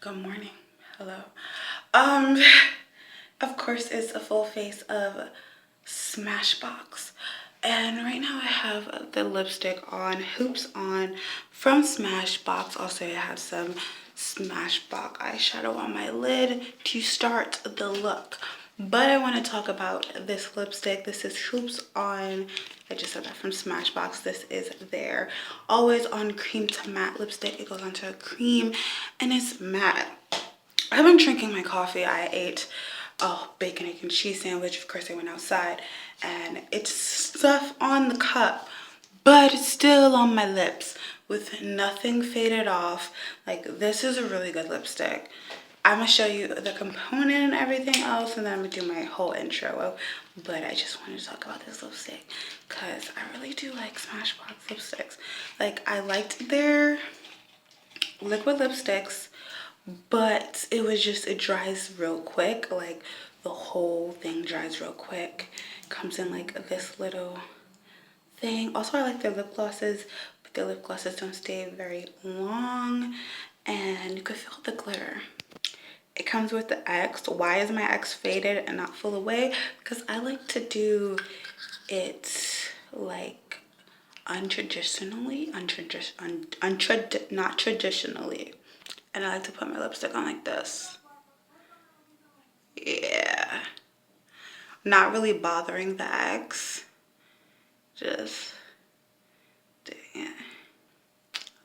Good morning. Hello. Um, of course, it's a full face of Smashbox. And right now I have the lipstick on, Hoops on from Smashbox. Also, I have some Smashbox eyeshadow on my lid to start the look. But I want to talk about this lipstick. This is Hoops on. I just said that from Smashbox. This is their Always On Cream to Matte lipstick. It goes onto a cream and it's matte. I've been drinking my coffee. I ate a bacon, egg, and cheese sandwich. Of course, I went outside and it's stuff on the cup, but it's still on my lips with nothing faded off. Like, this is a really good lipstick. I'm gonna show you the component and everything else, and then I'm gonna do my whole intro. But I just wanted to talk about this lipstick because I really do like Smashbox lipsticks. Like, I liked their liquid lipsticks, but it dries real quick. Like, the whole thing dries real quick. Comes in like this little thing. Also, I like their lip glosses, but their lip glosses don't stay very long, and you can feel the glitter. It comes with the X. Why is my X faded and not full away? Because I like to do it like untraditionally, not traditionally. And I like to put my lipstick on like this. Yeah. Not really bothering the X. Just doing it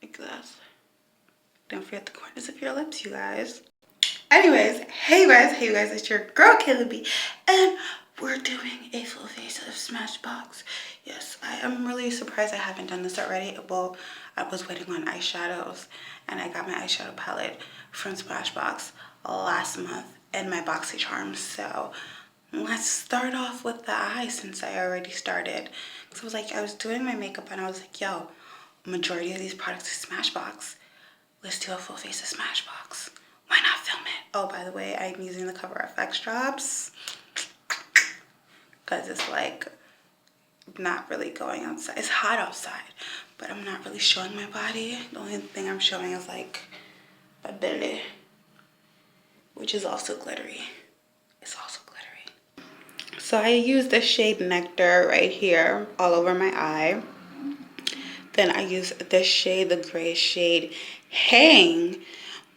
like this. Don't forget the corners of your lips, you guys. Anyways, hey you guys, it's your girl Kayla B, and we're doing a full face of Smashbox. Yes, I am really surprised I haven't done this already. Well, I was waiting on eyeshadows, and I got my eyeshadow palette from Smashbox last month in my BoxyCharm. So let's start off with the eye since I already started. Because I was doing my makeup and I was like, yo, majority of these products is Smashbox. Let's do a full face of Smashbox. Why not film it? Oh, by the way, I'm using the Cover FX drops because it's like not really going outside. It's hot outside, but I'm not really showing my body. The only thing I'm showing is like my belly, which is also glittery. It's also glittery. So I use the shade Nectar right here all over my eye. Then I use this shade, the gray shade Hang,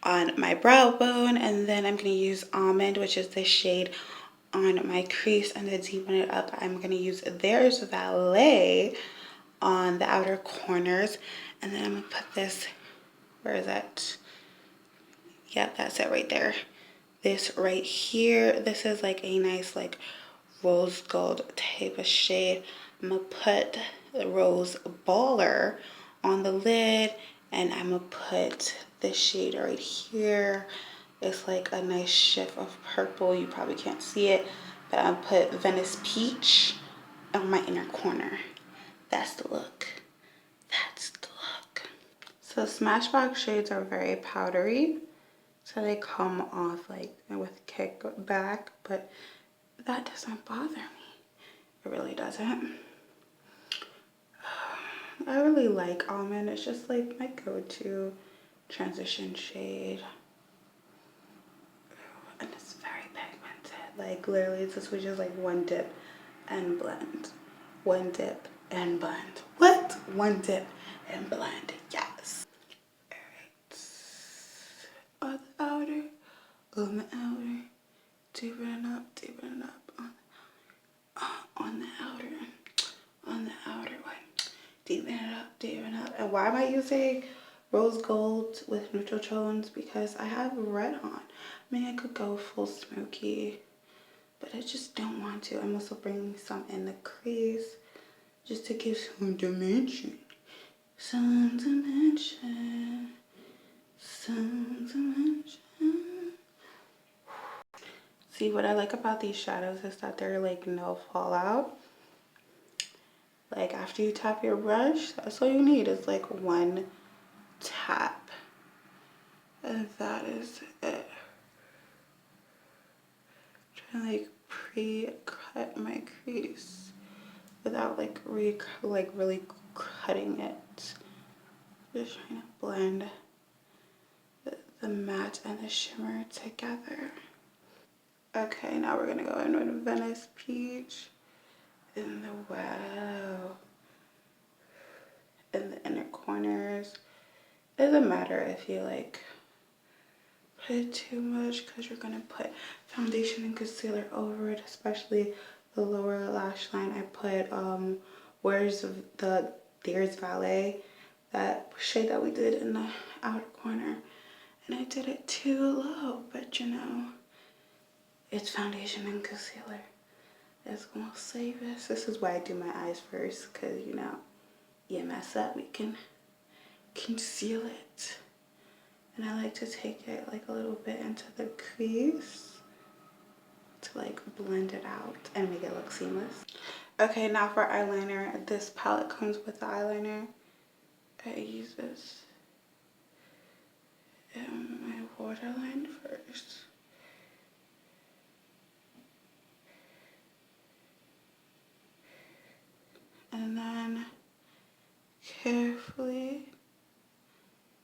on my brow bone, and then I'm going to use Almond, which is the shade on my crease, and to deepen it up I'm going to use There's Valet on the outer corners, and then I'm going to put this, where is that? Yep, that's it right there. This right here, this is like a nice like rose gold type of shade. I'm going to put the Rose Baller on the lid, and I'm going to put this shade right here. It's like a nice shift of purple. You probably can't see it, but I'll put Venice Peach on my inner corner. That's the look. That's the look. So Smashbox shades are very powdery, so they come off like with kickback, but that doesn't bother me. It really doesn't. I really like Almond. It's just like my go-to transition shade. And it's very pigmented. Like, literally, this was just like one dip and blend. One dip and blend. What? One dip and blend. Yes. Alright. On the outer. Deepen up on the outer. On the outer one. Deepen it up. And why am I using rose gold with neutral tones? Because I have red on. I mean, I could go full smoky, but I just don't want to. I'm also bringing some in the crease just to give some dimension. Some dimension. Some dimension. See, what I like about these shadows is that they're like no fallout. Like, after you tap your brush, that's all you need is like one tap. And that is it. Trying to like pre-cut my crease without like really cutting it. Just trying to blend the matte and the shimmer together. Okay, now we're gonna go in with Venice Peach in the in the inner corners. It doesn't matter if you like put it too much because you're gonna put foundation and concealer over it, especially the lower lash line. I put Where's the Dear's Valet, that shade that we did in the outer corner, and I did it too low, but you know, it's foundation and concealer. It's gonna save us. This is why I do my eyes first, because you know, you mess up, we can conceal it. And I like to take it like a little bit into the crease to like blend it out and make it look seamless. Okay, now for eyeliner. This palette comes with the eyeliner. I use this in my waterline first. And then carefully,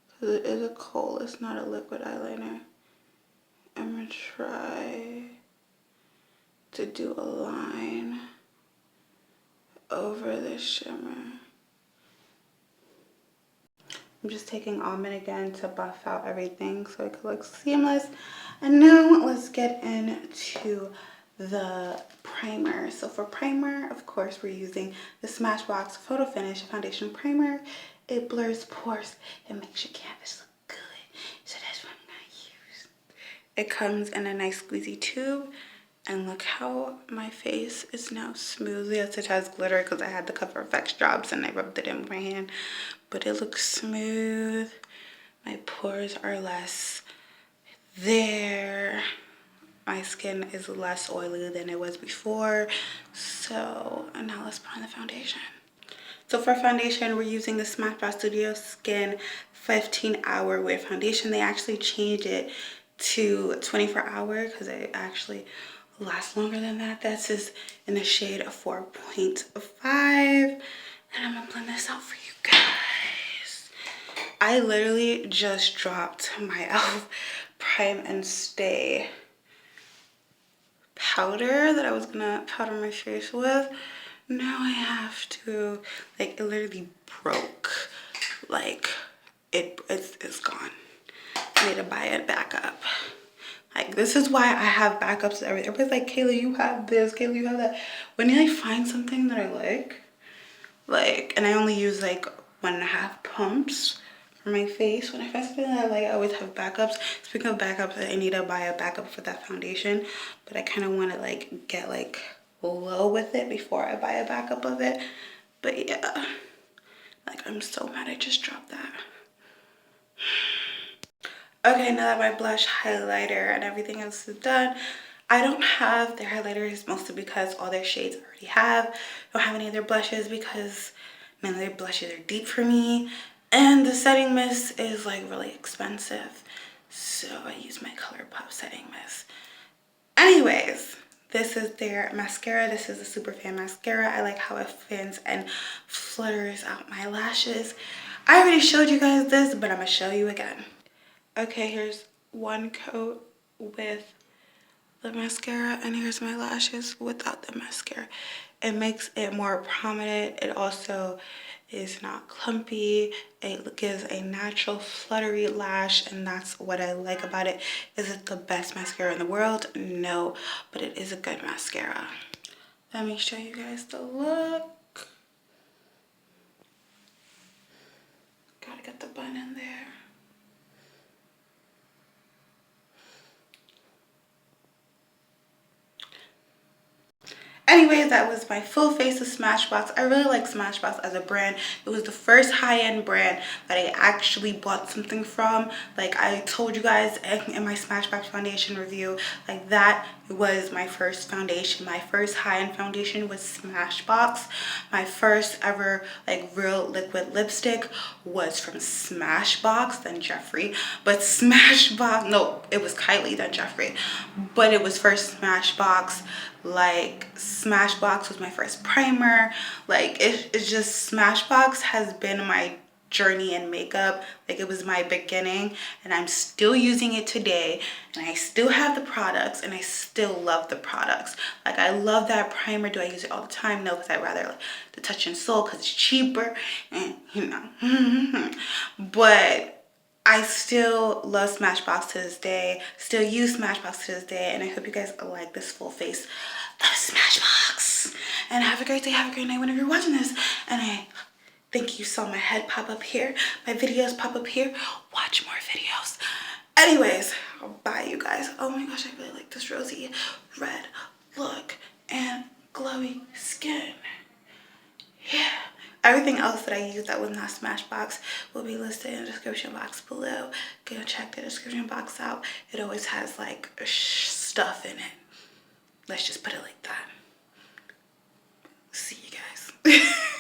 because it is a kohl, it's not a liquid eyeliner, I'm gonna try to do a line over the shimmer. I'm just taking almond again to buff out everything so it could look seamless. And now let's get into the primer. So for primer, of course, we're using the Smashbox Photo Finish Foundation Primer. It blurs pores. It makes your canvas look good. So that's what I'm gonna use. It comes in a nice squeezy tube. And look how my face is now smooth. Yes, it has glitter because I had the Cover FX drops and I rubbed it in with my hand. But it looks smooth. My pores are less there. My skin is less oily than it was before. So now let's put on the foundation. So for foundation, we're using the Smashbox Studio Skin 15-hour wear foundation. They actually changed it to 24-hour because it actually lasts longer than that. This is in the shade of 4.5. And I'm gonna blend this out for you guys. I literally just dropped my e.l.f. Prime and Stay powder that I was gonna powder my face with. Now I have to, like, it literally broke. Like, it's gone. I need to buy it back up. Like, this is why I have backups to everything. Everybody's like, Kayla, you have this, Kayla, you have that. When you like find something that I like, and I only use like 1.5 pumps for my face. When I find something that I like, I always have backups. Speaking of backups, I need to buy a backup for that foundation, but I kind of want to like get like low with it before I buy a backup of it. But yeah, like, I'm so mad I just dropped that. Okay, now that my blush, highlighter, and everything else is done, I don't have their highlighters, mostly because all their shades I already have. I don't have any of their blushes because none of their blushes are deep for me. And the setting mist is like really expensive. So I use my ColourPop setting mist. Anyways, this is their mascara. This is the Superfan mascara. I like how it fans and flutters out my lashes. I already showed you guys this, but I'm gonna show you again. Okay, here's one coat with the mascara, and here's my lashes without the mascara. It makes it more prominent. It also is not clumpy. It gives a natural fluttery lash, and that's what I like about it. Is it the best mascara in the world? No, but it is a good mascara. Let me show you guys the look. Gotta get the bun in there. Anyways, that was my full face of Smashbox. I really like Smashbox as a brand. It was the first high-end brand that I actually bought something from. Like I told you guys in my Smashbox foundation review, like that was my first foundation. My first high-end foundation was Smashbox. My first ever like real liquid lipstick was from Smashbox, then Jeffree. But Smashbox, no, it was Kylie, then Jeffree. But it was first Smashbox. Like Smashbox was my first primer. Like it's just, Smashbox has been my journey in makeup. Like, it was my beginning, and I'm still using it today, and I still have the products, and I still love the products. Like, I love that primer. Do I use it all the time? No, because I'd rather like the Touch and Soul because it's cheaper, and you know. But I still love Smashbox to this day, still use Smashbox to this day, and I hope you guys like this full face of Smashbox. And have a great day, have a great night whenever you're watching this. And I thank you. Saw my head pop up here, my videos pop up here. Watch more videos. Anyways, bye you guys. Oh my gosh, I really like this rosy red look and glowy skin. Yeah. Everything else that I used that was not Smashbox will be listed in the description box below. Go check the description box out. It always has like stuff in it. Let's just put it like that. See you guys.